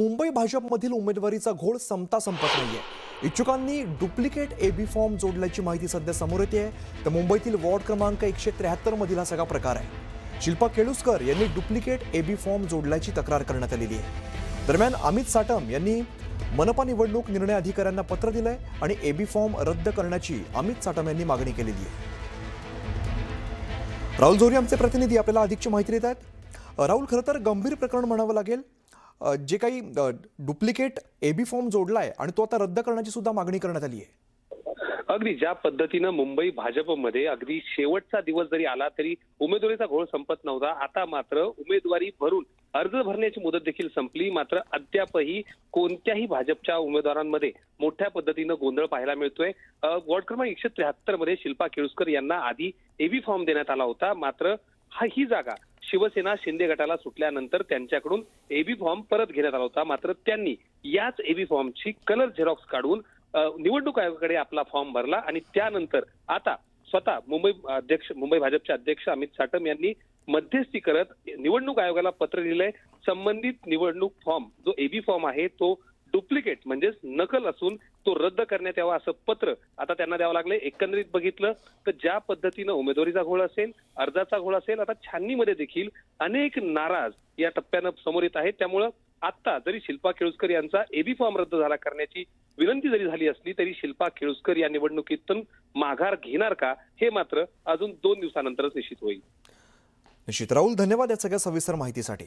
मुंबई भाजपमधील उमेदवारीचा घोळ संपत नाहीये। इच्छुकांनी डुप्लिकेट एबी फॉर्म जोडल्याची माहिती सध्या समोर येते। तर मुंबईतील वॉर्ड क्रमांक 173 मधील हा सगळा प्रकार आहे। शिल्पा केळुस्कर यांनी डुप्लिकेट एबी फॉर्म जोडल्याची तक्रार करण्यात आलेली आहे। दरम्यान अमित साटम यांनी मनपा निवडणूक निर्णय अधिकाऱ्यांना पत्र दिलंय आणि एबी फॉर्म रद्द करण्याची अमित साटम यांनी मागणी केलेली आहे। राहुल जोरी आमचे प्रतिनिधी आपल्याला अधिकची माहिती देत आहेत। राहुल, खरं तर गंभीर प्रकरण म्हणावं लागेल। जे काही डुप्लिकेट एबी फॉर्म जोडलाय आणि तो आता रद्द करण्याची सुद्धा मागणी करण्यात आली आहे। अगदी ज्या पद्धतीनं मुंबई भाजपमध्ये अगदी शेवटचा दिवस जरी आला तरी उमेदवारीचा घोळ संपत नव्हता। आता मात्र उमेदवारी भरून अर्ज भरण्याची मुदत देखील संपली, मात्र अद्यापही कोणत्याही भाजपच्या उमेदवारांमध्ये मोठ्या पद्धतीनं गोंधळ पाहायला मिळतोय। वॉर्ड क्रमांक 173 मध्ये शिल्पा केळुस्कर यांना आधी एबी फॉर्म देण्यात आला होता, मात्र ही जागा शिवसेना शिंदे गटाला सुटल्यानंतर त्यांच्याकडून एबी फॉर्म परत घेण्यात आला होता। मात्र त्यांनी याच एबी फॉर्मची कलर झेरॉक्स काढून निवडणूक आयोगाकडे आपला फॉर्म भरला आणि त्यानंतर आता स्वतः मुंबई भाजपचे अध्यक्ष अमित साटम यांनी मध्यस्थी करत निवडणूक आयोगाला पत्र लिहिलंय। संबंधित निवडणूक फॉर्म जो एबी फॉर्म आहे तो डुप्लिकेट म्हणजेच नकल असून तो रद्द करण्यात यावा असं पत्र आता त्यांना द्यावं लागलंय। एकंदरीत बघितलं तर ज्या पद्धतीनं उमेदवारीचा घोळ असेल, अर्जाचा घोळ असेल, आता छाननीमध्ये देखील अनेक नाराज या टप्प्यानं समोर येत आहेत। त्यामुळं आता जरी शिल्पा केळुस्कर यांचा एबी फॉर्म रद्द झाला करण्याची विनंती जरी झाली असली तरी शिल्पा केळुस्कर या निवडणुकीतून माघार घेणार का हे मात्र अजून 2 दिवसानंतरच निश्चित होईल। निश्चित राहुल, धन्यवाद या सगळ्या सविस्तर माहितीसाठी।